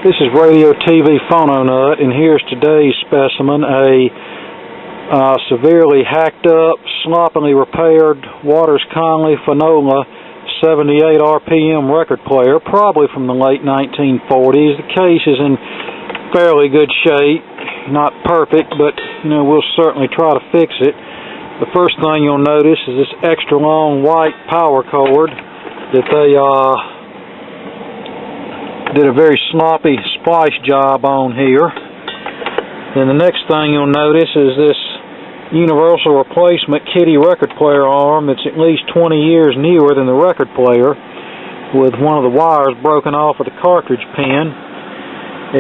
This is Radio TV Phonola, and here's today's specimen, a severely hacked up, sloppily repaired Waters Conley Phonola 78 RPM record player, probably from the late 1940s. The case is in fairly good shape, not perfect, but we'll certainly try to fix it. The first thing you'll notice is this extra long white power cord that they did a very sloppy splice job on here. Then the next thing you'll notice is this universal replacement kitty record player arm that's at least 20 years newer than the record player, with one of the wires broken off of the cartridge pin.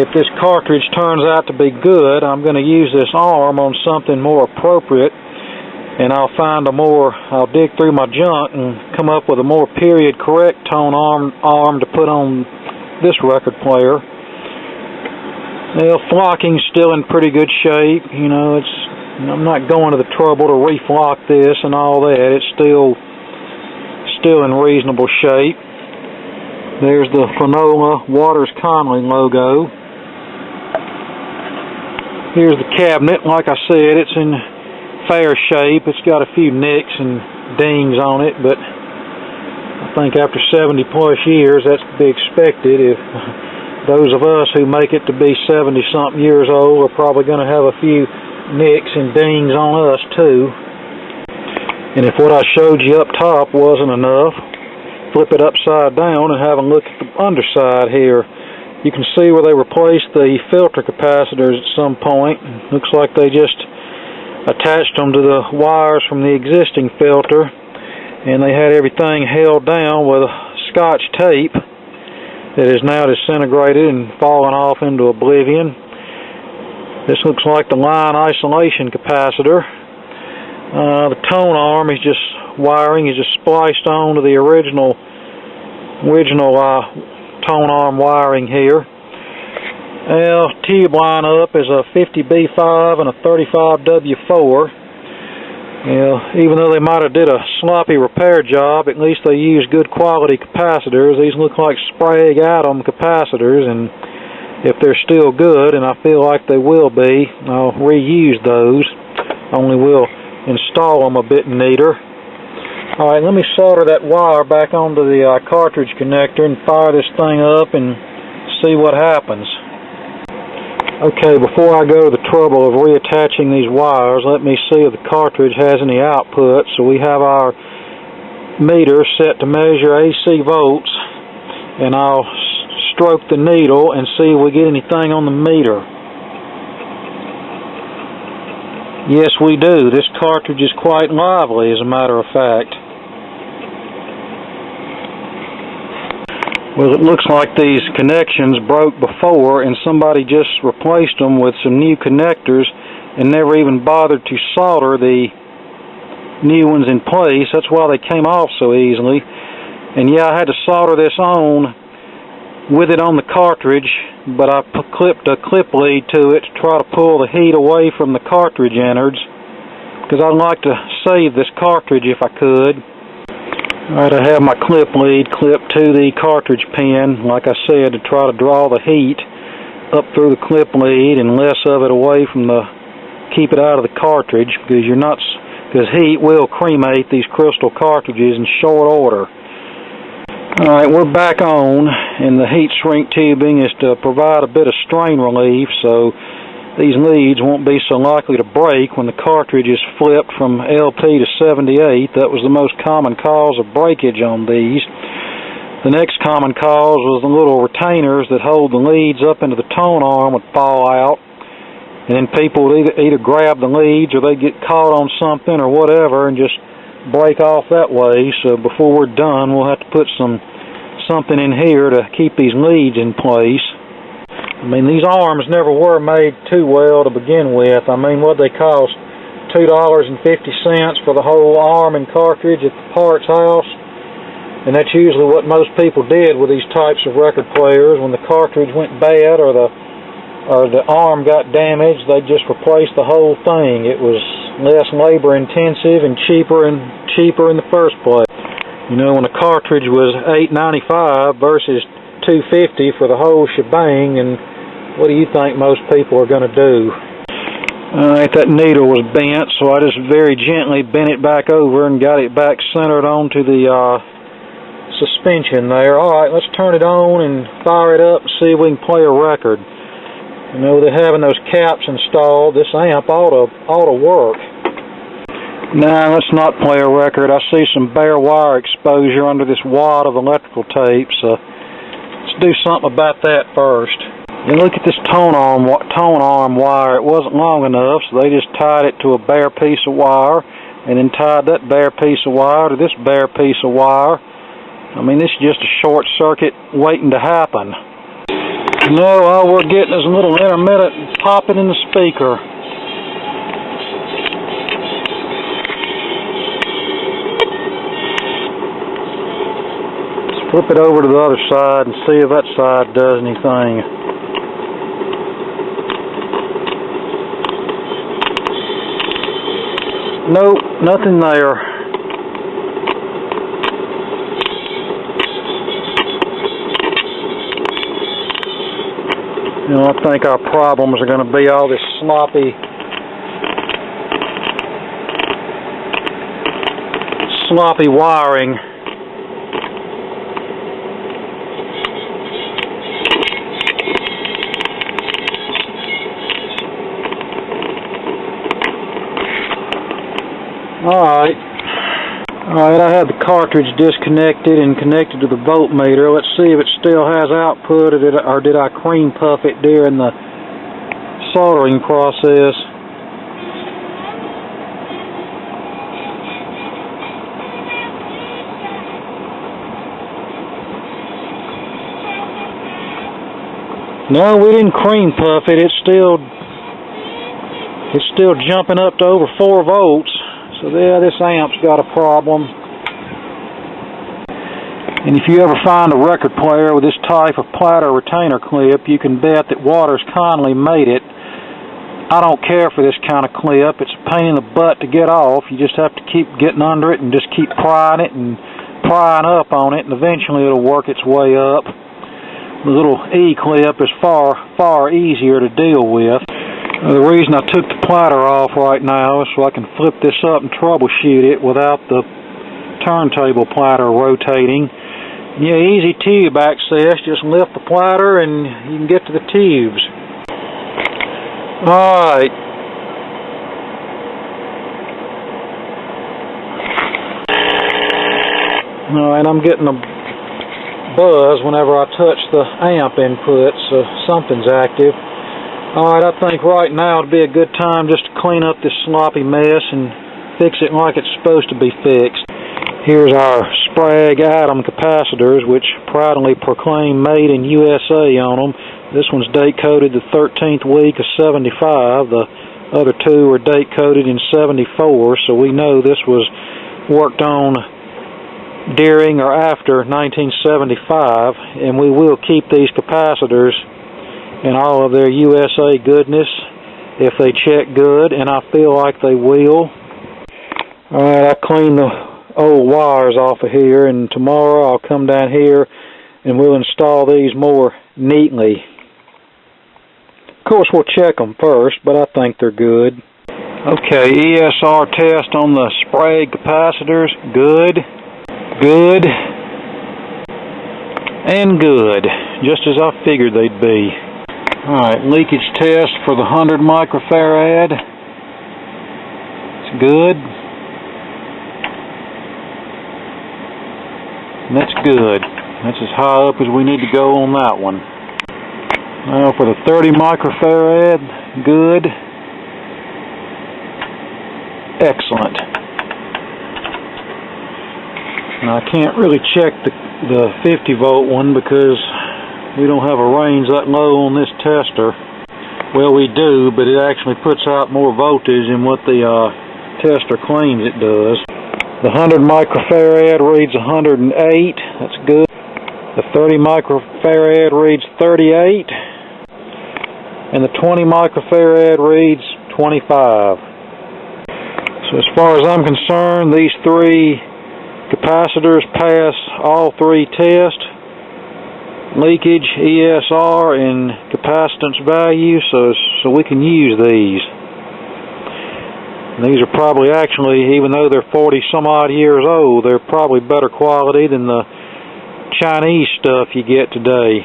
If this cartridge turns out to be good, I'm going to use this arm on something more appropriate, and I'll dig through my junk and come up with a more period correct Tonearm arm to put on this record player. Flocking's still in pretty good shape. I'm not going to the trouble to reflock this and all that. It's still in reasonable shape. There's the Phonola Waters Conley logo. Here's the cabinet. Like I said, it's in fair shape. It's got a few nicks and dings on it, but I think after 70 plus years that's to be expected. If those of us who make it to be 70 something years old are probably going to have a few nicks and dings on us too. And if what I showed you up top wasn't enough, flip it upside down and have a look at the underside here. You can see where they replaced the filter capacitors at some point. Looks like they just attached them to the wires from the existing filter, and they had everything held down with Scotch tape that is now disintegrated and fallen off into oblivion. This looks like the line isolation capacitor. The Tonearm is just spliced onto the original Tonearm wiring here. Tube line up is a 50B5 and a 35W4. Even though they might have did a sloppy repair job, at least they used good quality capacitors. These look like Sprague Atom capacitors, and if they're still good, and I feel like they will be, I'll reuse those, only we'll install them a bit neater. Alright, let me solder that wire back onto the cartridge connector and fire this thing up and see what happens. Okay, before I go to the trouble of reattaching these wires, let me see if the cartridge has any output. So we have our meter set to measure AC volts, and I'll stroke the needle and see if we get anything on the meter. Yes, we do. This cartridge is quite lively, as a matter of fact. Well, it looks like these connections broke before, and somebody just replaced them with some new connectors and never even bothered to solder the new ones in place. That's why they came off so easily. And yeah, I had to solder this on with it on the cartridge, but I clipped a clip lead to it to try to pull the heat away from the cartridge innards, because I'd like to save this cartridge if I could. Alright, I have my clip lead clipped to the cartridge pin, like I said, to try to draw the heat up through the clip lead and less of it away from keep it out of the cartridge, because heat will cremate these crystal cartridges in short order. Alright, we're back on, and the heat shrink tubing is to provide a bit of strain relief, so these leads won't be so likely to break when the cartridge is flipped from LP to 78. That was the most common cause of breakage on these. The next common cause was the little retainers that hold the leads up into the Tonearm would fall out, and then people would either grab the leads or they get caught on something or whatever and just break off that way. So before we're done, we'll have to put something in here to keep these leads in place. I mean, these arms never were made too well to begin with. I mean, what they cost? $2.50 for the whole arm and cartridge at the parts house. And that's usually what most people did with these types of record players. When the cartridge went bad or the arm got damaged, they just replaced the whole thing. It was less labor intensive and cheaper in the first place. When a cartridge was $8.95 versus $250 for the whole shebang, and what do you think most people are going to do? Alright, that needle was bent, so I just very gently bent it back over and got it back centered onto the suspension there. Alright, let's turn it on and fire it up and see if we can play a record. You know, they're having those caps installed. This amp ought to work. Nah, let's not play a record. I see some bare wire exposure under this wad of electrical tape, so let's do something about that first. And look at this Tonearm wire. It wasn't long enough, so they just tied it to a bare piece of wire, and then tied that bare piece of wire to this bare piece of wire. I mean, this is just a short circuit waiting to happen. No, all we're getting is a little intermittent popping in the speaker. Let's flip it over to the other side and see if that side does anything. Nope, nothing there. You know, I think our problems are going to be all this sloppy wiring. Alright, I have the cartridge disconnected and connected to the voltmeter. Let's see if it still has output, or did I cream puff it during the soldering process. No, we didn't cream puff it. It's still jumping up to over 4 volts. So yeah, this amp's got a problem. And if you ever find a record player with this type of platter retainer clip, you can bet that water's kindly made it. I don't care for this kind of clip. It's a pain in the butt to get off. You just have to keep getting under it and just keep prying it and prying up on it, and eventually it'll work its way up. The little E-clip is far easier to deal with. The reason I took the platter off right now is so I can flip this up and troubleshoot it without the turntable platter rotating. Yeah, easy tube access. Just lift the platter and you can get to the tubes. Alright. Alright, I'm getting a buzz whenever I touch the amp input, so something's active. Alright, I think right now would be a good time just to clean up this sloppy mess and fix it like it's supposed to be fixed. Here's our Sprague Atom capacitors, which proudly proclaim made in USA on them. This one's date-coded the 13th week of 75. The other two are date-coded in 74, so we know this was worked on during or after 1975, and we will keep these capacitors and all of their USA goodness if they check good, and I feel like they will. Alright, I cleaned the old wires off of here, and tomorrow I'll come down here and we'll install these more neatly. Of course, we'll check them first, but I think they're good. Okay, ESR test on the Sprague capacitors. Good, good, and good. Just as I figured they'd be. Alright, leakage test for the 100 microfarad. It's good. And that's good. That's as high up as we need to go on that one. Now for the 30 microfarad, good. Excellent. Now I can't really check the 50 volt one because we don't have a range that low on this tester. Well, we do, but it actually puts out more voltage than what the tester claims it does. The 100 microfarad reads 108. That's good. The 30 microfarad reads 38. And the 20 microfarad reads 25. So as far as I'm concerned, these three capacitors pass all three tests. leakage, ESR, and capacitance value, so we can use these. These are probably actually, even though they're 40 some odd years old, they're probably better quality than the Chinese stuff you get today.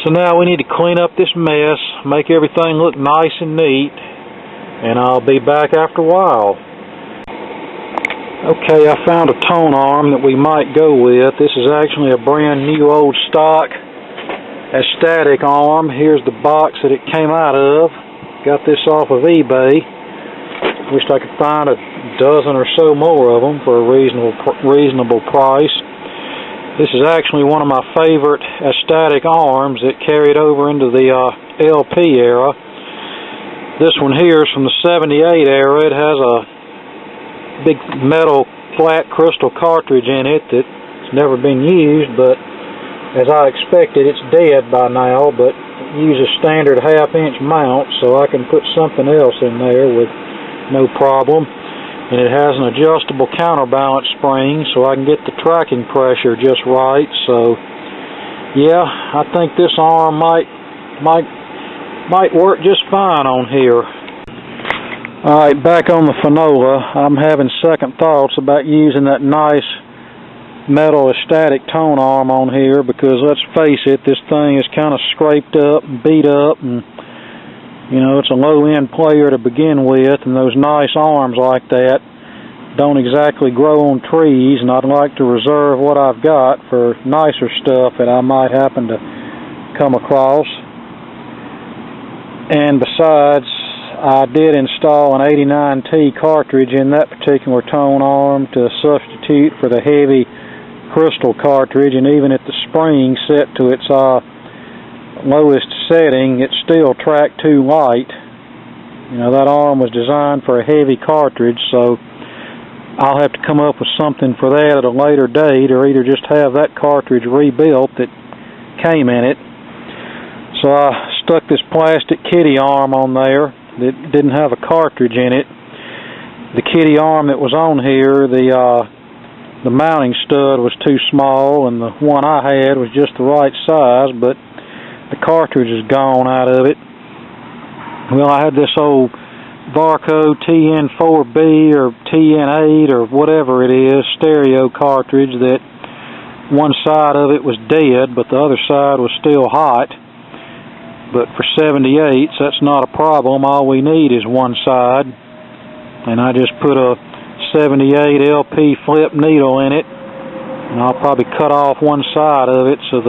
So now we need to clean up this mess, make everything look nice and neat, and I'll be back after a while. Okay, I found a Tonearm that we might go with. This is actually a brand new old stock static arm. Here's the box that it came out of. Got this off of eBay. Wished I could find a dozen or so more of them for a reasonable price. This is actually one of my favorite static arms that carried over into the LP era. This one here is from the 78 era. It has a big metal flat crystal cartridge in it that's never been used, but as I expected, it's dead by now, but it uses standard half-inch mount, so I can put something else in there with no problem. And it has an adjustable counterbalance spring, so I can get the tracking pressure just right. So yeah, I think this arm might work just fine on here. Alright, back on the Phonola. I'm having second thoughts about using that nice metal static Tonearm on here, because let's face it, this thing is kind of scraped up and beat up, and you know, it's a low-end player to begin with, and those nice arms like that don't exactly grow on trees, and I'd like to reserve what I've got for nicer stuff that I might happen to come across. And besides, I did install an 89T cartridge in that particular Tonearm to substitute for the heavy crystal cartridge, and even at the spring set to its lowest setting, it still tracked too light. You know, that arm was designed for a heavy cartridge, so I'll have to come up with something for that at a later date, or either just have that cartridge rebuilt that came in it. So I stuck this plastic kitty arm on there that didn't have a cartridge in it. The kitty arm that was on here, the mounting stud was too small, and the one I had was just the right size, but the cartridge is gone out of it. Well, I had this old Varco TN4B or TN8 or whatever it is, stereo cartridge, that one side of it was dead, but the other side was still hot. But for 78s, that's not a problem. All we need is one side. And I just put a 78 LP flip needle in it, and I'll probably cut off one side of it, so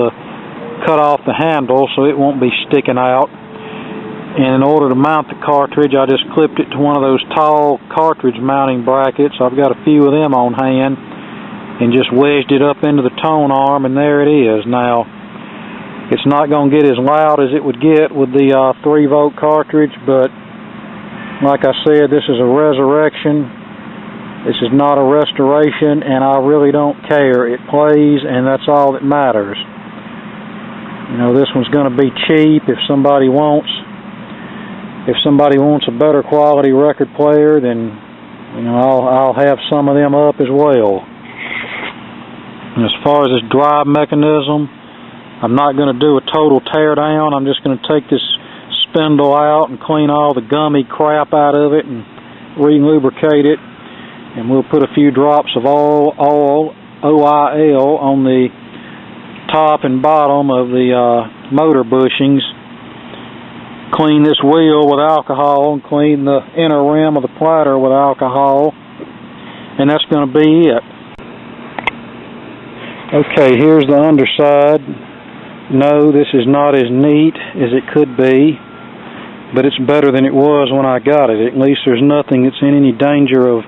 cut off the handle so it won't be sticking out. And in order to mount the cartridge, I just clipped it to one of those tall cartridge mounting brackets. I've got a few of them on hand, and just wedged it up into the Tonearm, and there it is. Now, it's not going to get as loud as it would get with the 3-volt cartridge, but like I said, this is a resurrection. This is not a restoration, and I really don't care. It plays, and that's all that matters. You know, this one's going to be cheap if somebody wants a better quality record player, then you know, I'll have some of them up as well. And as far as this drive mechanism, I'm not going to do a total tear down. I'm just going to take this spindle out and clean all the gummy crap out of it and re-lubricate it, and we'll put a few drops of oil on the top and bottom of the motor bushings. Clean this wheel with alcohol and clean the inner rim of the platter with alcohol, and that's going to be it. Okay, here's the underside. No, this is not as neat as it could be, but it's better than it was when I got it. At least there's nothing that's in any danger of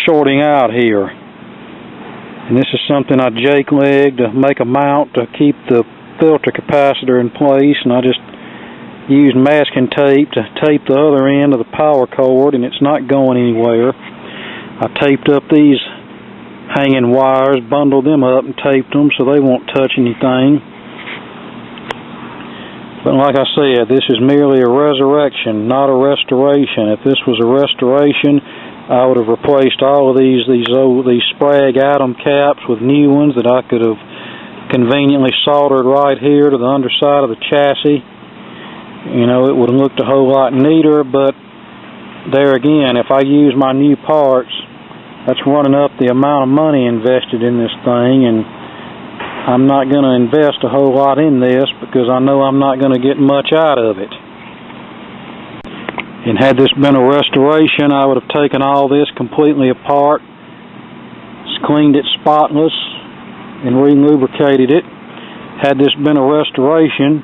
shorting out here. And this is something I jake-legged to make a mount to keep the filter capacitor in place, and I just used masking tape to tape the other end of the power cord, and it's not going anywhere. I taped up these hanging wires, bundled them up and taped them so they won't touch anything. But like I said, this is merely a resurrection, not a restoration. If this was a restoration, I would have replaced all of these Sprague atom caps with new ones that I could have conveniently soldered right here to the underside of the chassis. You know, it would have looked a whole lot neater, but there again, if I use my new parts, that's running up the amount of money invested in this thing, and I'm not going to invest a whole lot in this because I know I'm not going to get much out of it. And had this been a restoration, I would have taken all this completely apart, cleaned it spotless, and re-lubricated it. Had this been a restoration,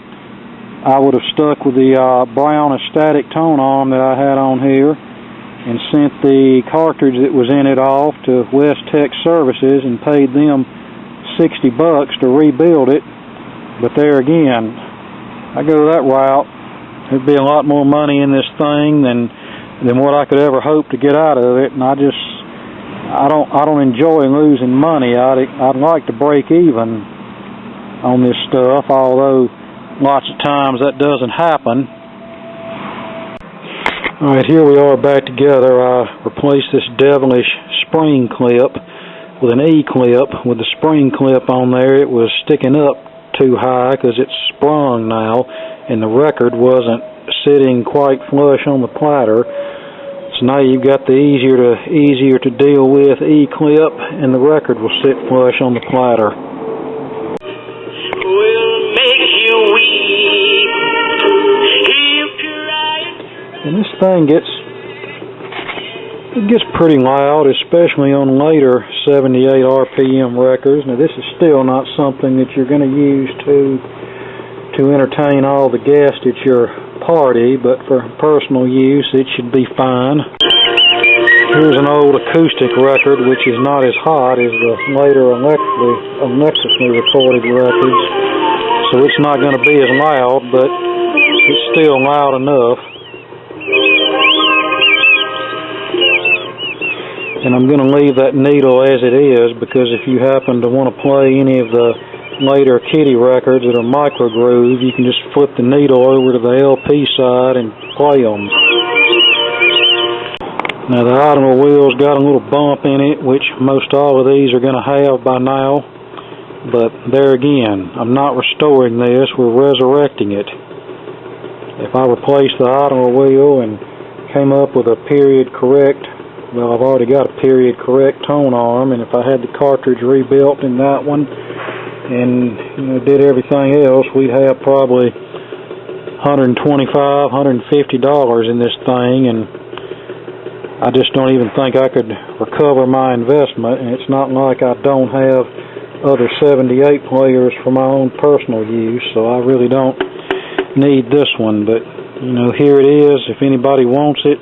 I would have stuck with the brown static Tonearm that I had on here and sent the cartridge that was in it off to West Tech Services and paid them $60 to rebuild it. But there again, I go that route, there'd be a lot more money in this thing than what I could ever hope to get out of it, and I don't enjoy losing money. I'd like to break even on this stuff, although lots of times that doesn't happen. Alright, here we are back together. I replaced this devilish spring clip with an E-clip. With the spring clip on there, it was sticking up too high because it's sprung now, and the record wasn't sitting quite flush on the platter. So now you've got the easier to deal with E-clip, and the record will sit flush on the platter. And this thing gets pretty loud, especially on later 78 RPM records. Now this is still not something that you're going to use to entertain all the guests at your party, but for personal use it should be fine. Here's an old acoustic record which is not as hot as the later electrically recorded records, so it's not going to be as loud, but it's still loud enough. And I'm going to leave that needle as it is, because if you happen to want to play any of the later Kitty records that are micro groove, you can just flip the needle over to the LP side and play them. Now the idler wheel's got a little bump in it, which most all of these are going to have by now. But there again, I'm not restoring this, we're resurrecting it. If I replaced the idler wheel and came up with a period correct, well, I've already got a period correct Tonearm, and if I had the cartridge rebuilt in that one and did everything else, we'd have probably $125, $150 in this thing, and I just don't even think I could recover my investment. And it's not like I don't have other 78 players for my own personal use, so I really don't need this one. But here it is. If anybody wants it,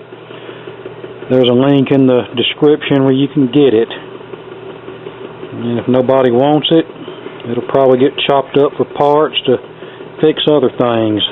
there's a link in the description where you can get it. And if nobody wants it, it'll probably get chopped up for parts to fix other things.